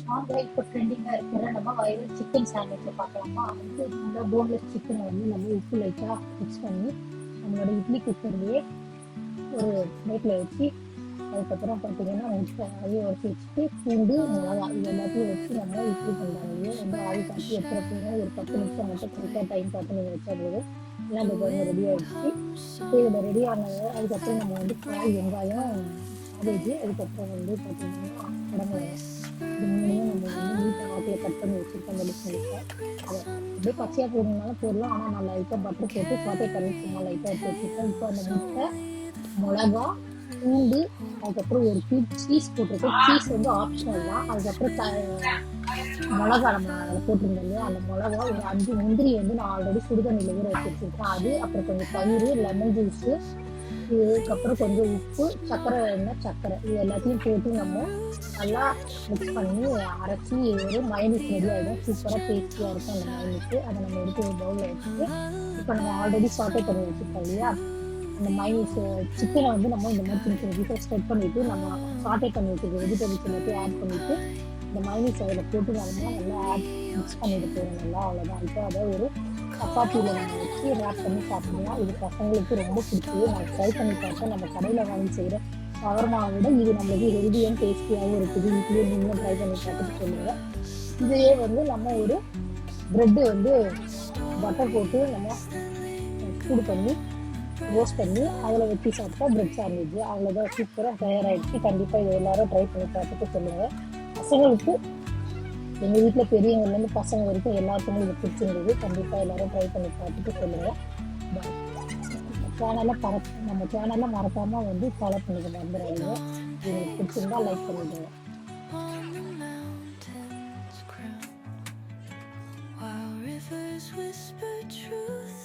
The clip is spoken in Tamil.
வாங்க இப்போ ட்ரெண்டிங்காக இருக்கிற நம்ம வயலில் சிக்கன் சாண்ட்விச்சை பார்க்கலாமா. வந்து இந்த போன்லெஸ் சிக்கனை வந்து நம்ம உப்பு லைட்டாக மிக்ஸ் பண்ணி நம்மளோட இட்லி குக்கர்லேயே ஒரு பிளேட்டில் வச்சு, அதுக்கப்புறம் பார்த்தீங்கன்னா முட்டை அதையும் வச்சு வச்சுட்டு பூண்டு மிளகா இது எல்லாத்தையும் வச்சு நம்ம இட்லி பண்ணுறாங்க. வந்து ஆவி காட்டி எத்தனை போகிறோம் ஒரு 10 நிமிஷம் மட்டும் கரெக்டாக டைம் பார்த்து நீங்கள் வச்சா போதும். எல்லாம் இந்த பாருங்க ரெடி ஆகிடுச்சு. இப்போ இதில் ரெடி ஆனது அதுக்கப்புறம் நம்ம வந்து காய் வெங்காயம் காபேஜ் அதுக்கப்புறம் வந்து பார்த்தீங்கன்னா குடமிளகா இது மூணையும் நம்ம வந்து நீட்டாக வாக்கில் கட் பண்ணி வச்சுருக்கோம் மெலிஸ் மெலிஸாக. அதை அப்படியே பச்சையாக போடணுனாலும் போடலாம், ஆனால் நான் லைட்டாக பட்டர் போட்டு சாட்டை பண்ணி சும்மா லைட்டாக எடுத்து வச்சுருக்கேன். இப்போ அந்த முட்டை மிளகா பூண்டு அதுக்கப்புறம் ஒரு கியூப் சீஸ் போட்டிருக்கேன். சீஸ் வந்து ஆப்ஷனல் தான். அதுக்கப்புறம் மிளகா நம்ம அதில் போட்டிருந்தோம் இல்லையா, அந்த மிளகா ஒரு 5 முந்திரி வந்து நான் ஆல்ரெடி சுடுதண்ணியில் ஊற வச்சு வச்சுருக்கேன். அது அப்புறம் கொஞ்சம் தயிர் லெமன் ஜூஸு இதுக்கப்புறம் கொஞ்சம் உப்பு சர்க்கரை வேணும்னா சர்க்கரை இது எல்லாத்தையும் போட்டு நம்ம நல்லா மிக்ஸ் பண்ணி அரைச்சி ஒரு மைனஸ் ரெடி ஆகிடும். சூப்பராக டேஸ்டியாக இருக்கும் அந்த மைனஸு. அதை நம்ம எடுத்து ஒரு பவுலில் வச்சுட்டு இப்போ நம்ம ஆல்ரெடி சாட்டை பண்ணி வச்சுருக்கோம் இல்லையா, அந்த மைனஸ் சிக்கனை வந்து நம்ம இந்த மாதிரி சின்ன சின்ன பீஸை ஸ்ப்ரெட் பண்ணிவிட்டு நம்ம சாட்டை பண்ணி வச்சுருக்க வெஜிடபிள்ஸ் எல்லாத்தையும் ஆட் பண்ணிவிட்டு இந்த மைனஸ் அதில் போட்டு நம்ம நல்லா மிக்ஸ் பண்ணிட்டு போகிறோம் நல்லா. அவ்வளோதான். இப்போ அதை ஒரு சப்பாத்தியில் நம்ம வச்சு ரேப் பண்ணி சாப்பிடலாம். இது பசங்களுக்கு ரொம்ப பிடிச்சது. நான் ட்ரை பண்ணி பார்த்தேன். நம்ம கடையில் வாங்கி செய்கிற ஷவர்மாவை விட இது நம்மளுக்கு ஹெல்தியாக டேஸ்டியாகவும் இருக்குது. வீட்லேயே நீங்களும் ட்ரை பண்ணி பார்த்துட்டு சொல்லுங்கள். இதையே வந்து நம்ம ஒரு ப்ரெட்டு வந்து பட்டர் போட்டு நம்ம சூடு பண்ணி ரோஸ்ட் பண்ணி அதில் வெட்டி சாப்பிட்டா ப்ரெட் சாண்ட்விட்ச் அவ்வளோதான். சூப்பராக தயாராகிடுச்சு. கண்டிப்பாக இது எல்லோரும் ட்ரை பண்ணி பார்த்துட்டு சொல்லுங்கள். பசங்களுக்கு எங்கள் வீட்டில் பெரியவங்கலேருந்து பசங்க வரைக்கும் எல்லாத்துக்குமே இது பிடிச்சிருந்தது. கண்டிப்பாக எல்லோரும் ட்ரை பண்ணி பார்த்துட்டு சொல்லுங்கள். நம்ம சேனலை மறக்காமல் வந்து ஃபாலோ பண்ணிக்க மறந்துடாதீங்க. உங்களுக்கு பிடிச்சிருந்தா லைக் பண்ணிடுங்க. While rivers whisper truth